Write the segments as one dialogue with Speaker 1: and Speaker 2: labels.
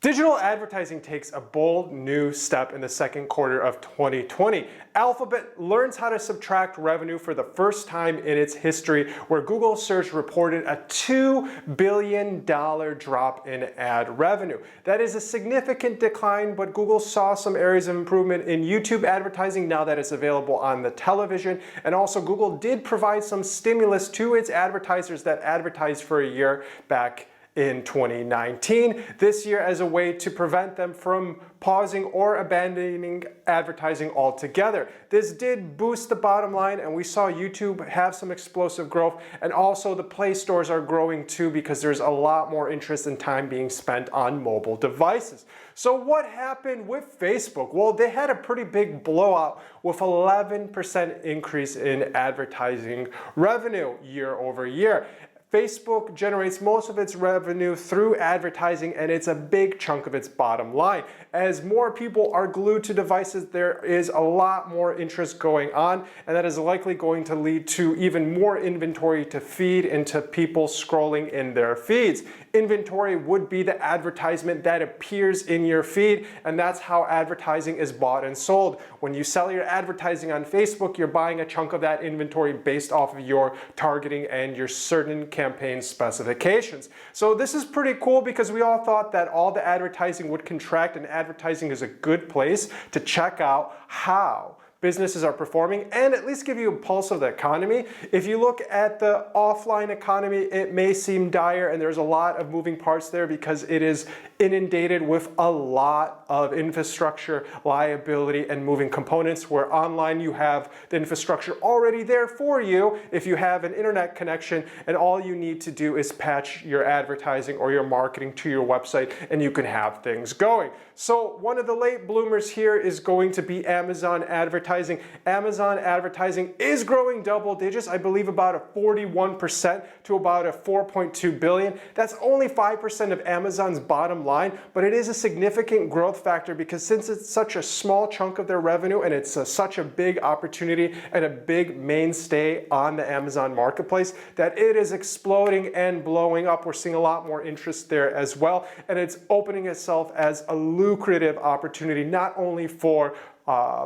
Speaker 1: Digital advertising takes a bold new step in the second quarter of 2020. Alphabet learns how to subtract revenue for the first time in its history, where Google search reported a $2 billion drop in ad revenue. That is a significant decline, but Google saw some areas of improvement in YouTube advertising now that it's available on the television. And also Google did provide some stimulus to its advertisers that advertised for a year back in 2019, this year as a way to prevent them from pausing or abandoning advertising altogether. This did boost the bottom line, and we saw YouTube have some explosive growth, and also the Play stores are growing too because there's a lot more interest and time being spent on mobile devices. So what happened with Facebook? Well, they had a pretty big blowout with 11% increase in advertising revenue year over year. Facebook generates most of its revenue through advertising, and it's a big chunk of its bottom line. As more people are glued to devices, there is a lot more interest going on, and that is likely going to lead to even more inventory to feed into people scrolling in their feeds. Inventory would be the advertisement that appears in your feed, and that's how advertising is bought and sold. When you sell your advertising on Facebook, you're buying a chunk of that inventory based off of your targeting and your certain campaign specifications. So this is pretty cool because we all thought that all the advertising would contract, and advertising is a good place to check out how businesses are performing and at least give you a pulse of the economy. If you look at the offline economy, it may seem dire, and there's a lot of moving parts there because it is inundated with a lot of infrastructure, liability, and moving components, where online you have the infrastructure already there for you if you have an internet connection, and all you need to do is patch your advertising or your marketing to your website and you can have things going. So one of the late bloomers here is going to be Amazon advertising. Amazon advertising is growing double digits, I believe about a 41% to about a 4.2 billion. That's only 5% of Amazon's bottom line, but it is a significant growth factor because since it's such a small chunk of their revenue and it's such a big opportunity and a big mainstay on the Amazon marketplace, that it is exploding and blowing up. We're seeing a lot more interest there as well, and it's opening itself as a lucrative opportunity not only for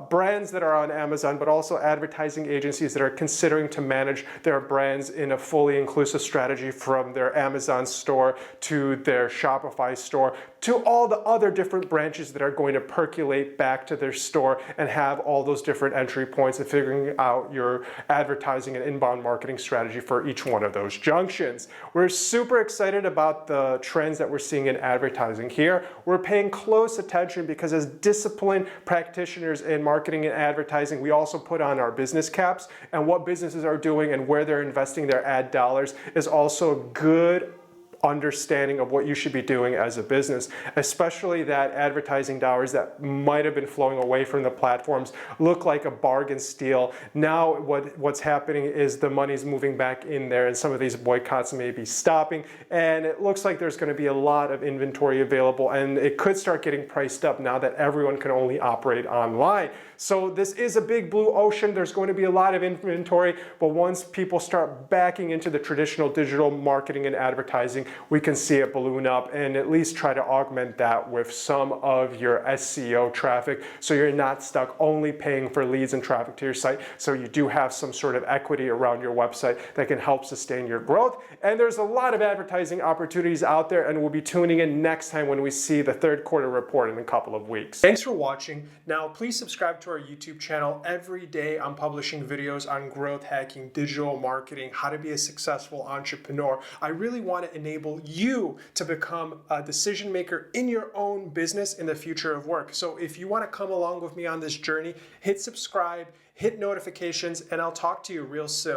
Speaker 1: brands that are on Amazon, but also advertising agencies that are considering to manage their brands in a fully inclusive strategy, from their Amazon store to their Shopify store to all the other different branches that are going to percolate back to their store and have all those different entry points, and figuring out your advertising and inbound marketing strategy for each one of those junctions. We're super excited about the trends that we're seeing in advertising here. We're paying close attention because as disciplined practitioners in marketing and advertising, we also put on our business caps, and what businesses are doing and where they're investing their ad dollars is also a good understanding of what you should be doing as a business, especially that advertising dollars that might have been flowing away from the platforms look like a bargain steal. Now what's happening is the money's moving back in there, and some of these boycotts may be stopping, and it looks like there's going to be a lot of inventory available, and it could start getting priced up now that everyone can only operate online. So this is a big blue ocean. There's going to be a lot of inventory, but once people start backing into the traditional digital marketing and advertising, we can see it balloon up, and at least try to augment that with some of your SEO traffic, so you're not stuck only paying for leads and traffic to your site. So you do have some sort of equity around your website that can help sustain your growth. And there's a lot of advertising opportunities out there, and we'll be tuning in next time when we see the third quarter report in a couple of weeks. Thanks for watching. Now please subscribe to our YouTube channel. Every day I'm publishing videos on growth hacking, digital marketing, how to be a successful entrepreneur. I really want to enable you to become a decision maker in your own business in the future of work. So if you want to come along with me on this journey, hit subscribe, hit notifications, and I'll talk to you real soon.